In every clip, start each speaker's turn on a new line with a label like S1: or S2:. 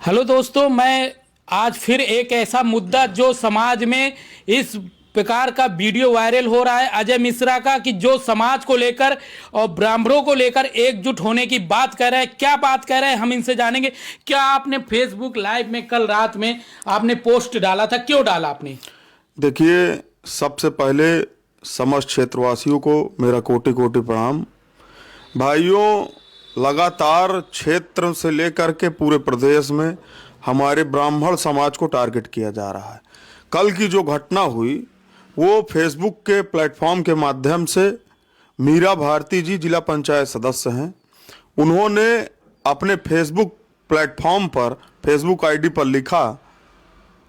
S1: Hello दोस्तों, मैं आज फिर एक ऐसा मुद्दा जो समाज में इस प्रकार का वीडियो वायरल हो रहा है अजय मिश्रा का, कि जो समाज को लेकर और ब्राह्मणों को लेकर एकजुट होने की बात कर रहे हैं। क्या बात कर रहे हैं हम इनसे जानेंगे। क्या आपने फेसबुक लाइव में कल रात में आपने पोस्ट डाला था, क्यों डाला आपने?
S2: देखिए, सबसे पहले समस्त क्षेत्रवासियों को मेरा कोटि कोटि प्रणाम। भाइयों, लगातार क्षेत्र से लेकर के पूरे प्रदेश में हमारे ब्राह्मण समाज को टारगेट किया जा रहा है। कल की जो घटना हुई वो फेसबुक के प्लेटफॉर्म के माध्यम से मीरा भारती जी जिला पंचायत सदस्य हैं, उन्होंने अपने फेसबुक प्लेटफॉर्म पर फेसबुक आईडी पर लिखा,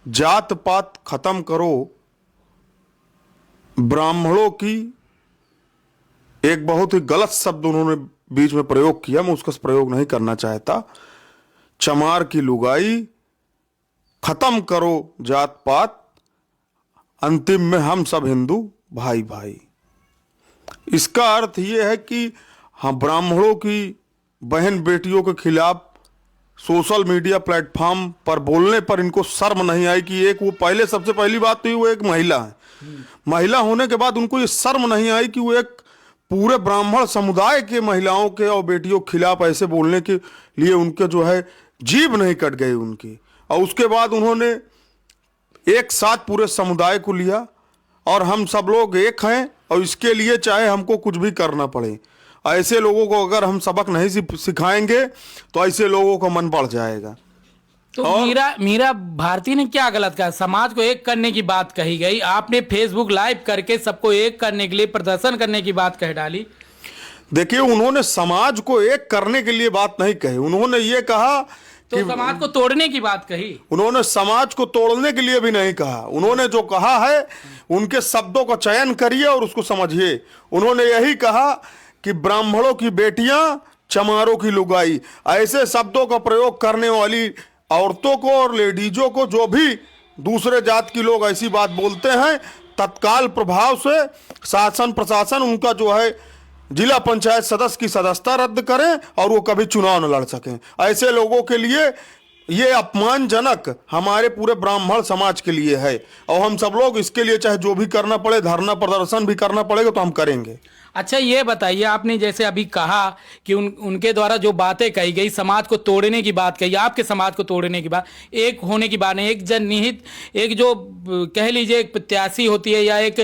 S2: जात पात खत्म करो, ब्राह्मणों की, एक बहुत ही गलत शब्द उन्होंने बीच में प्रयोग किया, मैं उसका प्रयोग नहीं करना चाहता। चमार की लुगाई, खत्म करो जात पात, अंतिम में हम सब हिंदू भाई भाई। इसका अर्थ यह है कि हम ब्राह्मणों की बहन बेटियों के खिलाफ सोशल मीडिया प्लेटफॉर्म पर बोलने पर इनको शर्म नहीं आई कि एक वो पहले सबसे पहली बात तो वो एक महिला है। महिला होने के बाद उनको ये शर्म नहीं आई कि वो एक पूरे ब्राह्मण समुदाय के महिलाओं के और बेटियों के खिलाफ ऐसे बोलने के लिए उनके जो है जीभ नहीं कट गई उनकी। और उसके बाद उन्होंने एक साथ पूरे समुदाय को लिया और हम सब लोग एक हैं और इसके लिए चाहे हमको कुछ भी करना पड़े। ऐसे लोगों को अगर हम सबक नहीं सिखाएंगे तो ऐसे लोगों का मन बढ़ जाएगा।
S1: तो मीरा भारती ने क्या गलत कहा? समाज को एक करने की बात कही गई, आपने फेसबुक लाइव करके सबको एक करने के लिए प्रदर्शन करने की बात कह डाली।
S2: देखिए, उन्होंने समाज को एक करने के लिए बात नहीं कही, उन्होंने ये कहा
S1: तो समाज को तोड़ने की बात कही।
S2: उन्होंने समाज को तोड़ने के लिए भी नहीं कहा। उन्होंने जो कहा है उनके शब्दों का चयन करिए और उसको समझिए। उन्होंने यही कहा कि ब्राह्मणों की बेटियां, चमारों की लुगाई, ऐसे शब्दों का प्रयोग करने वाली औरतों को और लेडीजों को, जो भी दूसरे जात की लोग ऐसी बात बोलते हैं, तत्काल प्रभाव से शासन प्रशासन उनका जो है जिला पंचायत सदस्य की सदस्यता रद्द करें और वो कभी चुनाव न लड़ सकें। ऐसे लोगों के लिए ये अपमानजनक हमारे पूरे ब्राह्मण समाज के लिए है और हम सब लोग इसके लिए चाहे जो भी करना पड़े, धरना प्रदर्शन भी करना पड़ेगा तो हम करेंगे।
S1: अच्छा, ये बताइए, आपने जैसे अभी कहा कि उनके द्वारा जो बातें कही गई, समाज को तोड़ने की बात कही, आपके समाज को तोड़ने की बात, एक होने की बात नहीं, एक जननिहित, एक जो कह लीजिए एक प्रत्याशी होती है या एक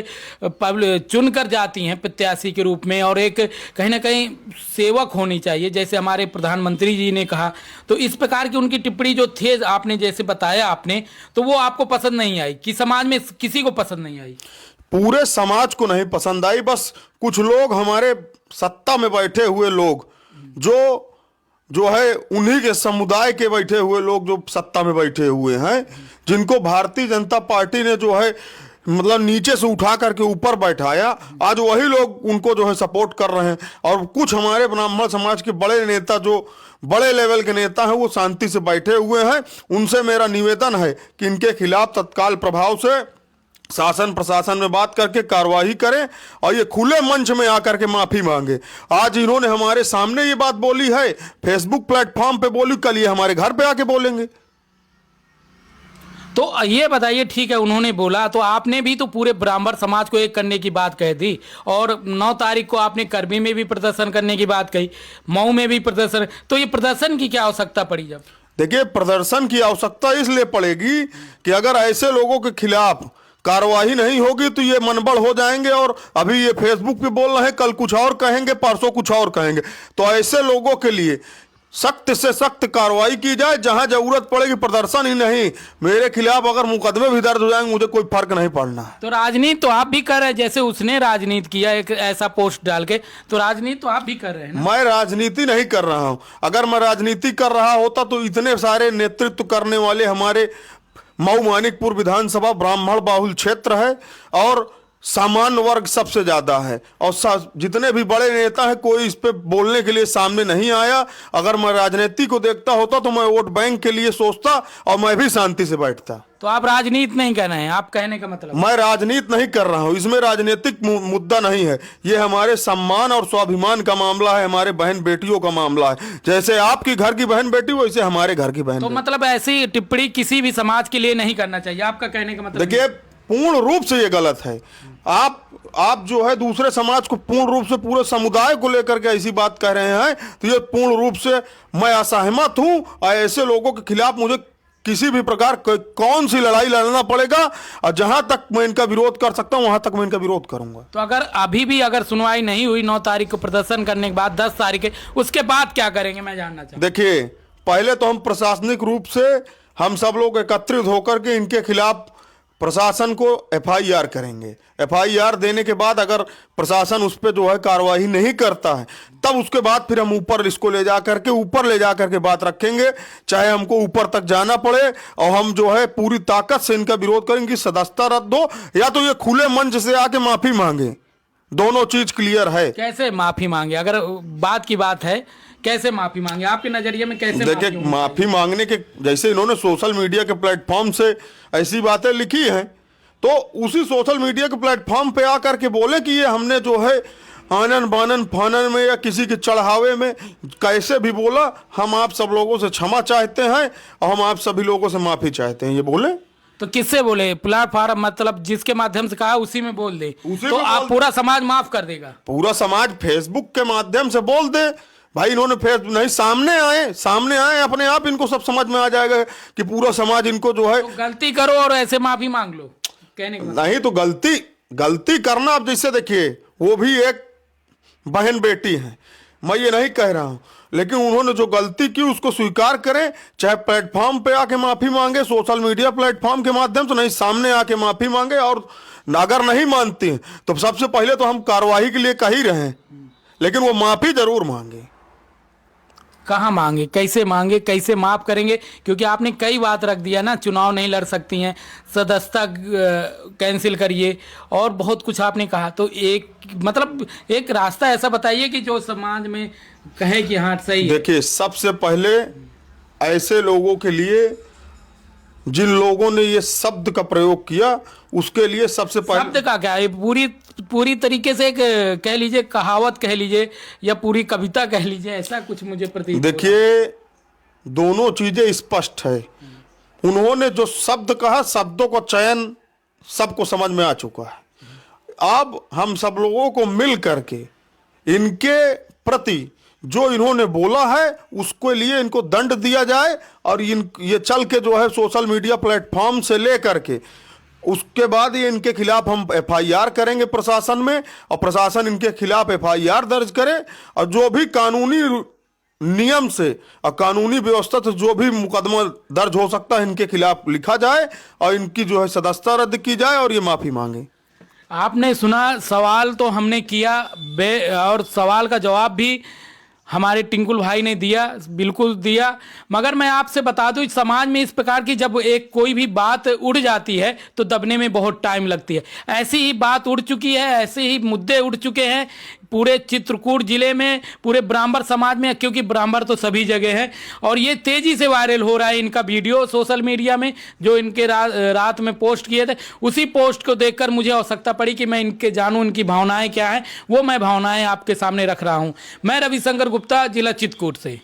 S1: चुन कर जाती हैं प्रत्याशी के रूप में, और एक कहीं ना कहीं सेवक होनी चाहिए, जैसे हमारे प्रधानमंत्री जी ने कहा। तो इस प्रकार की उनकी टिप्पणी जो थे, आपने जैसे बताया आपने, तो वो आपको पसंद नहीं आई कि समाज में किसी को पसंद नहीं आई?
S2: पूरे समाज को नहीं पसंद आई, बस कुछ लोग, हमारे सत्ता में बैठे हुए लोग, जो है उन्हीं के समुदाय के बैठे हुए लोग जो सत्ता में बैठे हुए हैं, जिनको भारतीय जनता पार्टी ने जो है मतलब नीचे से उठा करके ऊपर बैठाया, आज वही लोग उनको जो है सपोर्ट कर रहे हैं। और कुछ हमारे ब्राह्मण समाज के बड़े नेता, जो बड़े लेवल के नेता हैं, वो शांति से बैठे हुए हैं। उनसे मेरा निवेदन है कि इनके खिलाफ तत्काल प्रभाव से शासन प्रशासन में बात करके कार्रवाई करें और ये खुले मंच में आकर के माफी मांगे। आज इन्होंने हमारे सामने ये बात बोली है, फेसबुक प्लेटफॉर्म पे बोली, कल ये हमारे घर पे आके बोलेंगे।
S1: तो ये बताइए, ठीक है उन्होंने बोला, तो आपने भी तो पूरे ब्राह्मण समाज को एक करने की बात कह दी, और 9 तारीख को आपने करबी में भी प्रदर्शन करने की बात कही, मऊ में भी प्रदर्शन। तो ये प्रदर्शन की क्या आवश्यकता पड़ी? जब देखिए,
S2: प्रदर्शन की आवश्यकता इसलिए पड़ेगी कि अगर ऐसे लोगों के खिलाफ कार्रवाई नहीं होगी तो ये मनबड़ हो जाएंगे, और अभी ये फेसबुक पे बोल रहे हैं, कल कुछ और कहेंगे, परसों कुछ और कहेंगे। तो ऐसे लोगों के लिए सख्त से सख्त कार्रवाई की जाए, जहां जरूरत पड़ेगी प्रदर्शन ही नहीं, मेरे खिलाफ अगर मुकदमे भी दर्ज हो जाएंगे, मुझे कोई फर्क नहीं पड़ना।
S1: तो राजनीति तो आप भी कर रहे हैं, जैसे उसने राजनीति किया एक ऐसा पोस्ट डाल के, तो राजनीति तो आप भी कर रहे हैं ना?
S2: मैं राजनीति नहीं कर रहा हूं। अगर मैं राजनीति कर रहा होता तो इतने सारे नेतृत्व करने वाले, हमारे मऊ मानिकपुर विधानसभा ब्राह्मण बाहुल क्षेत्र है और सामान्य वर्ग सबसे ज्यादा है, और जितने भी बड़े नेता हैं कोई इस पे बोलने के लिए सामने नहीं आया। अगर मैं राजनीति को देखता होता तो मैं वोट बैंक के लिए सोचता और मैं भी शांति से बैठता।
S1: तो आप राजनीति नहीं कर रहे हैं, आप कहने का मतलब?
S2: मैं राजनीति नहीं कर रहा हूं, इसमें राजनीतिक मुद्दा नहीं है। ये हमारे सम्मान और स्वाभिमान का मामला है, हमारे बहन बेटियों का मामला है। जैसे आपकी घर की बहन बेटी वैसे हमारे घर की बहन
S1: तो
S2: बेटी।
S1: मतलब ऐसी टिप्पणी किसी भी समाज के लिए नहीं करना चाहिए, आपका कहने का मतलब?
S2: देखिए, पूर्ण रूप से ये गलत है। आप जो है दूसरे समाज को पूर्ण रूप से, पूरे समुदाय को लेकर के ऐसी बात कह रहे हैं, तो ये पूर्ण रूप से मैं असहमत हूं। और ऐसे लोगों के खिलाफ मुझे किसी भी प्रकार कौन सी लड़ाई लड़ना पड़ेगा, और जहां तक मैं इनका विरोध कर सकता हूं वहां तक मैं इनका विरोध करूंगा।
S1: तो अगर अभी भी अगर सुनवाई नहीं हुई 9 तारीख को प्रदर्शन करने के बाद, 10 तारीख के उसके बाद क्या करेंगे, मैं जानना चाहता हूं।
S2: देखिए, पहले तो हम प्रशासनिक रूप से हम सब लोग एकत्रित होकर के इनके खिलाफ प्रशासन को FIR करेंगे। FIR देने के बाद अगर प्रशासन उस पर जो है कार्रवाई नहीं करता है, तब उसके बाद फिर हम ऊपर इसको ले जा करके बात रखेंगे, चाहे हमको ऊपर तक जाना पड़े, और हम जो है पूरी ताकत से इनका विरोध करेंगे कि सदस्यता रद्द हो, या तो ये खुले मंच से आके माफी मांगे। दोनों चीज क्लियर है।
S1: कैसे माफी मांगे, अगर बात की बात है कैसे माफी मांगे, आपके नजरिए में कैसे?
S2: देखिए, माफी मांगने के, जैसे इन्होंने सोशल मीडिया के प्लेटफॉर्म से ऐसी बातें लिखी हैं, तो उसी सोशल मीडिया के प्लेटफॉर्म पे आकर के बोले कि ये हमने जो है आनन बानन फानन में या किसी के चढ़ावे में कैसे भी बोला, हम आप सब लोगों से क्षमा चाहते हैं और हम आप सभी लोगों से माफी चाहते हैं, ये बोले।
S1: तो किससे बोले? प्लेटफॉर्म मतलब जिसके माध्यम से कहा उसी में बोल दे, तो आप पूरा समाज माफ कर देगा? पूरा
S2: समाज फेसबुक के माध्यम से बोल दे। भाई इन्होंने फेसबुक नहीं, सामने आए अपने आप, इनको सब समझ में आ जाएगा कि पूरा समाज इनको जो है।
S1: तो गलती करो और ऐसे माफी मांग लो, कहने का
S2: नहीं तो गलती करना। अब जैसे देखिए, वो भी एक बहन बेटी है, मैं ये नहीं कह रहा हूं, लेकिन उन्होंने जो गलती की उसको स्वीकार करें, चाहे प्लेटफॉर्म पे आके माफी मांगे, सोशल मीडिया प्लेटफॉर्म के माध्यम से, नहीं सामने आके माफी मांगे। और अगर नहीं मानती तो सबसे पहले तो हम कार्रवाई के लिए कह ही रहे हैं, लेकिन वो माफी जरूर मांगे।
S1: कहाँ मांगे, कैसे मांगे, कैसे माफ करेंगे? क्योंकि आपने कई बात रख दिया ना, चुनाव नहीं लड़ सकती हैं, सदस्यता कैंसिल करिए, और बहुत कुछ आपने कहा। तो एक रास्ता ऐसा बताइए कि जो समाज में कहे कि हाँ सही है।
S2: देखिए, सबसे पहले ऐसे लोगों के लिए जिन लोगों ने ये शब्द का प्रयोग किया, उसके लिए सबसे पहले
S1: शब्द का क्या है, पूरी तरीके से एक कह लीजिए, कहावत कह लीजिए, या पूरी कविता कह लीजिए, ऐसा कुछ मुझे प्रतीत।
S2: देखिए, दोनों चीजें स्पष्ट है। उन्होंने जो शब्द कहा, शब्दों का चयन सबको समझ में आ चुका है। अब हम सब लोगों को मिल करके इनके प्रति जो इन्होंने बोला है उसके लिए इनको दंड दिया जाए, और ये चल के जो है सोशल मीडिया प्लेटफॉर्म से ले करके उसके बाद ये इनके खिलाफ हम FIR करेंगे प्रशासन में, और प्रशासन इनके खिलाफ FIR दर्ज करे, और जो भी कानूनी नियम से और कानूनी व्यवस्था से जो भी मुकदमा दर्ज हो सकता है इनके खिलाफ लिखा जाए, और इनकी जो है सदस्यता रद्द की जाए, और ये माफी मांगे।
S1: आपने सुना, सवाल तो हमने किया, और सवाल का जवाब भी हमारे टिंकुल भाई ने दिया, बिल्कुल दिया। मगर मैं आपसे बता दूं, समाज में इस प्रकार की जब एक कोई भी बात उड़ जाती है तो दबने में बहुत टाइम लगती है। ऐसी ही बात उड़ चुकी है, ऐसे ही मुद्दे उड़ चुके हैं पूरे चित्रकूट जिले में, पूरे ब्राह्मण समाज में, क्योंकि ब्राह्मण तो सभी जगह है, और ये तेजी से वायरल हो रहा है। इनका वीडियो सोशल मीडिया में जो इनके रात में पोस्ट किए थे, उसी पोस्ट को देखकर मुझे आवश्यकता पड़ी कि मैं इनके जानूं, इनकी भावनाएं क्या हैं। वो मैं भावनाएं आपके सामने रख रहा हूं। मैं रविशंकर गुप्ता, जिला चित्रकूट से।